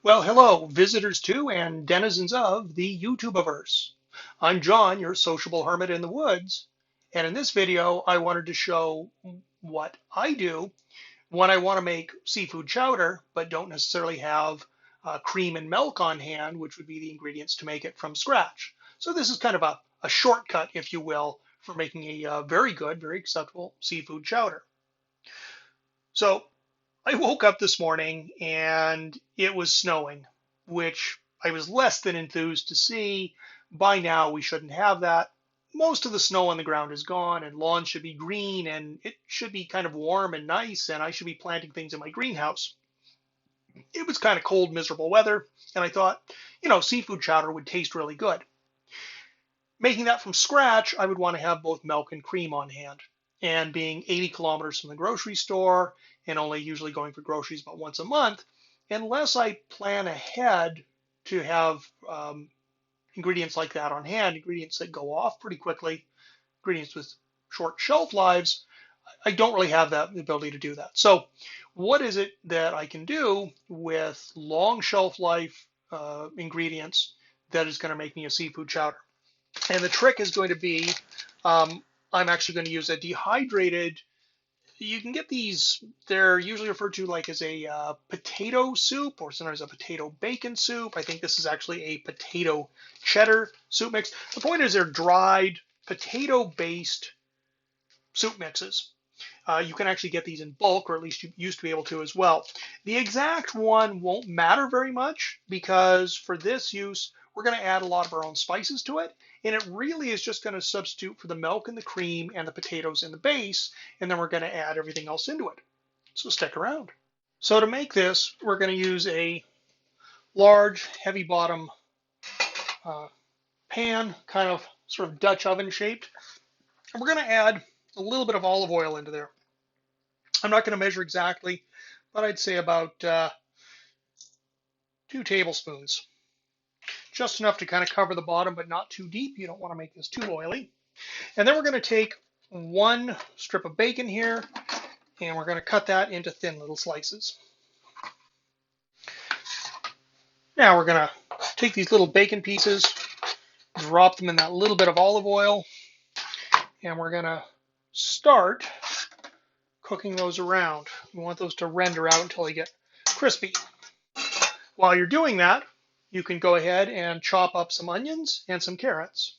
Well, hello, visitors to and denizens of the YouTubeverse. I'm John, your sociable hermit in the woods, and in this video, I wanted to show what I do when I want to make seafood chowder, but don't necessarily have cream and milk on hand, which would be the ingredients to make it from scratch. So this is kind of a shortcut, if you will, for making a very good, very acceptable seafood chowder. So I woke up this morning and it was snowing, which I was less than enthused to see. By now, we shouldn't have that. Most of the snow on the ground is gone, and lawns should be green, and it should be kind of warm and nice, and I should be planting things in my greenhouse. It was kind of cold, miserable weather, and I thought, seafood chowder would taste really good. Making that from scratch, I would want to have both milk and cream on hand. And being 80 kilometers from the grocery store and only usually going for groceries about once a month, unless I plan ahead to have ingredients like that on hand, ingredients that go off pretty quickly, ingredients with short shelf lives, I don't really have that ability to do that. So what is it that I can do with long shelf life ingredients that is going to make me a seafood chowder? And the trick is going to be, I'm actually going to use a dehydrated, you can get these, they're usually referred to like as a potato soup or sometimes a potato bacon soup. I think this is actually a potato cheddar soup mix. The point is they're dried potato-based soup mixes. You can actually get these in bulk, or at least you used to be able to as well. The exact one won't matter very much because for this use, we're going to add a lot of our own spices to it. And it really is just going to substitute for the milk and the cream and the potatoes in the base. And then we're going to add everything else into it. So stick around. So to make this, we're going to use a large, heavy bottom pan, kind of sort of Dutch oven shaped. And we're going to add a little bit of olive oil into there. I'm not going to measure exactly, but I'd say about 2 tablespoons. Just enough to kind of cover the bottom, but not too deep. You don't want to make this too oily. And then we're going to take one strip of bacon here, and we're going to cut that into thin little slices. Now we're going to take these little bacon pieces, drop them in that little bit of olive oil, and we're going to start cooking those around. We want those to render out until they get crispy. While you're doing that, you can go ahead and chop up some onions and some carrots.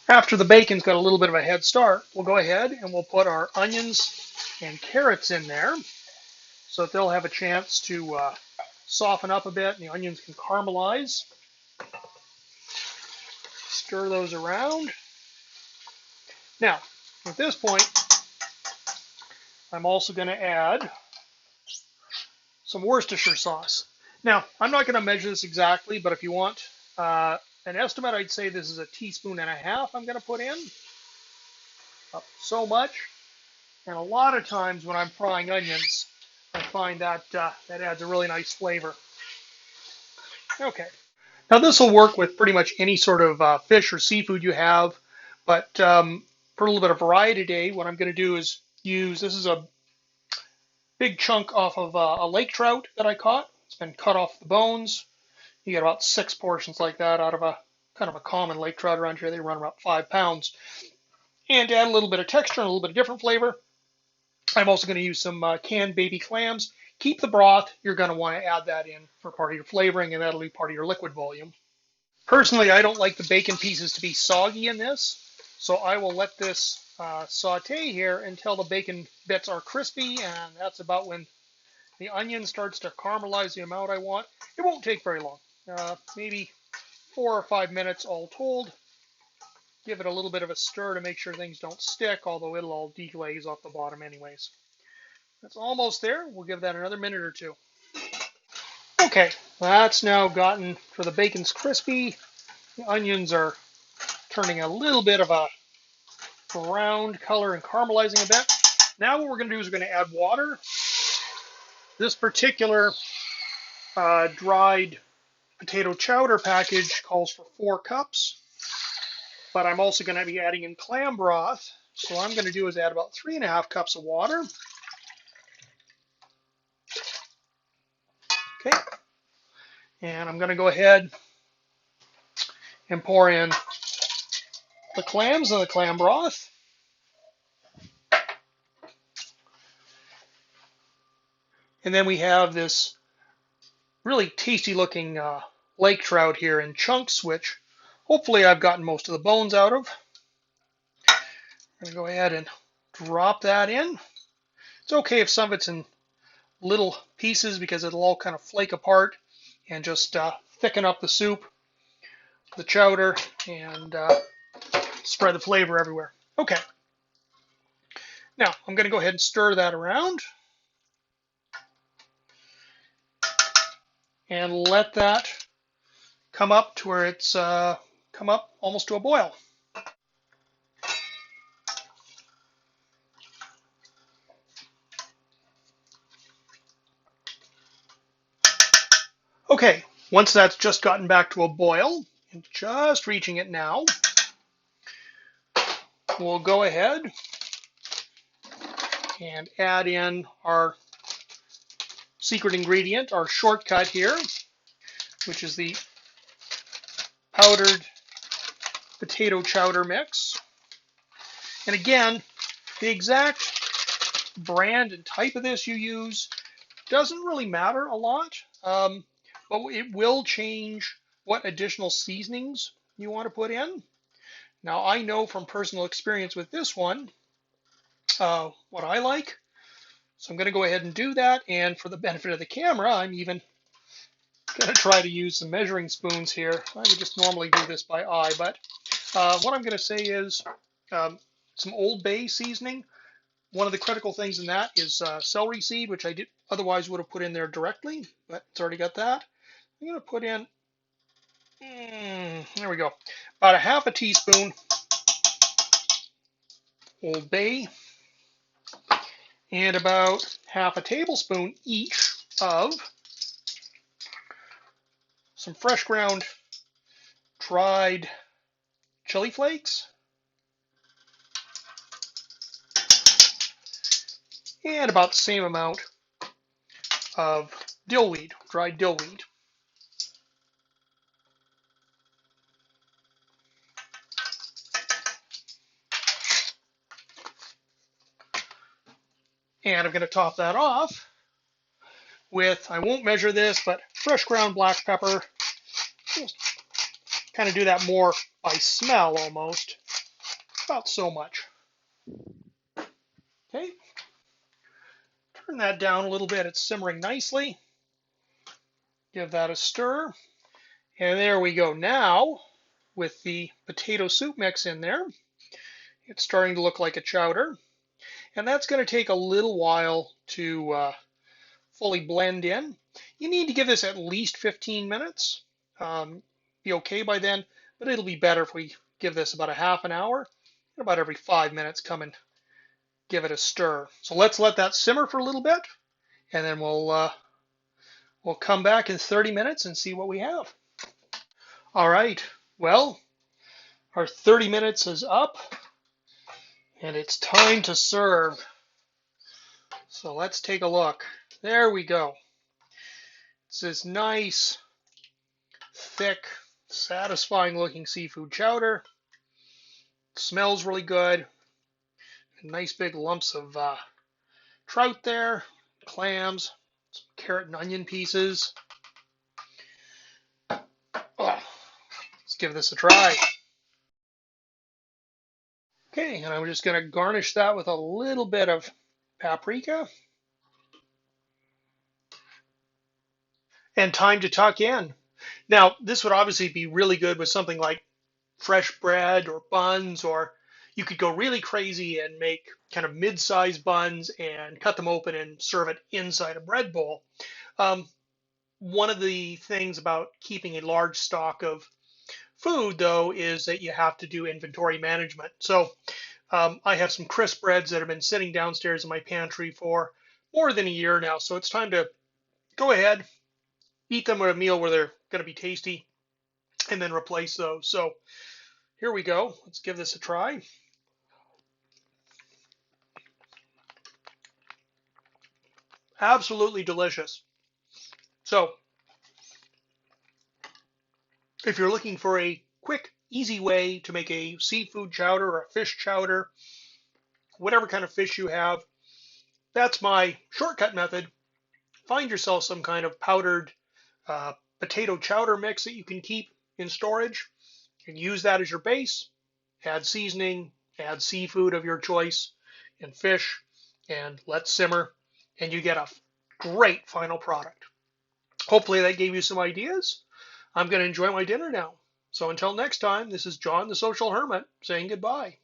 After the bacon's got a little bit of a head start, we'll go ahead and we'll put our onions and carrots in there so that they'll have a chance to soften up a bit and the onions can caramelize. Stir those around. Now, at this point, I'm also going to add some Worcestershire sauce. Now, I'm not going to measure this exactly, but if you want an estimate, I'd say this is 1.5 teaspoons I'm going to put in. So much. And a lot of times when I'm frying onions, I find that that adds a really nice flavor. Okay. Now this will work with pretty much any sort of fish or seafood you have, but for a little bit of variety today, what I'm going to do is use, this is a big chunk off of a lake trout that I caught. It's been cut off the bones. You get about 6 portions like that out of a kind of a common lake trout around here. They run about 5 pounds. And to add a little bit of texture and a little bit of different flavor, I'm also going to use some canned baby clams. Keep the broth. You're going to want to add that in for part of your flavoring, and that'll be part of your liquid volume. Personally, I don't like the bacon pieces to be soggy in this, so I will let this saute here until the bacon bits are crispy, and that's about when the onion starts to caramelize the amount I want. It won't take very long, maybe 4 or 5 minutes all told. Give it a little bit of a stir to make sure things don't stick, although it'll all deglaze off the bottom anyways. That's almost there. We'll give that another minute or two. Okay, that's now gotten, for the bacon's crispy. The onions are turning a little bit of a brown color and caramelizing a bit. Now what we're going to do is we're going to add water. This particular dried potato chowder package calls for 4 cups. but I'm also going to be adding in clam broth. So what I'm going to do is add about 3.5 cups of water. Okay, and I'm going to go ahead and pour in the clams and the clam broth. And then we have this really tasty looking lake trout here in chunks, which hopefully I've gotten most of the bones out of. I'm going to go ahead and drop that in. It's okay if some of it's in little pieces because it'll all kind of flake apart and just thicken up the soup, the chowder, and spread the flavor everywhere. Okay. Now I'm going to go ahead and stir that around and let that come up to where it's come up almost to a boil. Okay, once that's just gotten back to a boil, and just reaching it now, we'll go ahead and add in our secret ingredient, our shortcut here, which is the powdered potato chowder mix. And again, the exact brand and type of this you use doesn't really matter a lot, but it will change what additional seasonings you want to put in. Now, I know from personal experience with this one what I like, so I'm going to go ahead and do that. And for the benefit of the camera, I'm even going to try to use some measuring spoons here. I would just normally do this by eye, but what I'm going to say is some Old Bay seasoning. One of the critical things in that is celery seed, which I did otherwise would have put in there directly, but it's already got that. I'm going to put in, there we go, about a half a teaspoon Old Bay and about half a tablespoon each of some fresh ground dried chili flakes and about the same amount of dillweed, dried dillweed. And I'm going to top that off with, I won't measure this, but fresh ground black pepper. Just kind of do that more by smell almost. About so much. Okay. Turn that down a little bit. It's simmering nicely. Give that a stir. And there we go. Now, with the potato soup mix in there, it's starting to look like a chowder. And that's going to take a little while to fully blend in. You need to give this at least 15 minutes. Be okay by then, but it'll be better if we give this about a half an hour. About every 5 minutes, come and give it a stir. So let's let that simmer for a little bit, and then we'll come back in 30 minutes and see what we have. All right, well, our 30 minutes is up, and it's time to serve. So let's take a look. There we go. It's this nice, thick, satisfying looking seafood chowder. It smells really good. Nice big lumps of trout there, clams, some carrot and onion pieces. Oh, let's give this a try. Okay, and I'm just going to garnish that with a little bit of paprika. And time to tuck in. Now, this would obviously be really good with something like fresh bread or buns, or you could go really crazy and make kind of mid-sized buns and cut them open and serve it inside a bread bowl. One of the things about keeping a large stock of food, though, is that you have to do inventory management. So I have some crisp breads that have been sitting downstairs in my pantry for more than a year now. So it's time to go ahead, eat them at a meal where they're going to be tasty, and then replace those. So Here we go. Let's give this a try. Absolutely delicious. So, if you're looking for a quick, easy way to make a seafood chowder or a fish chowder, whatever kind of fish you have, that's my shortcut method. Find yourself some kind of powdered uh, potato chowder mix that you can keep in storage and use that as your base. Add seasoning, add seafood of your choice and fish, and let simmer, and you get a great final product. Hopefully that gave you some ideas. I'm going to enjoy my dinner now. So until next time, this is John the Social Hermit saying goodbye.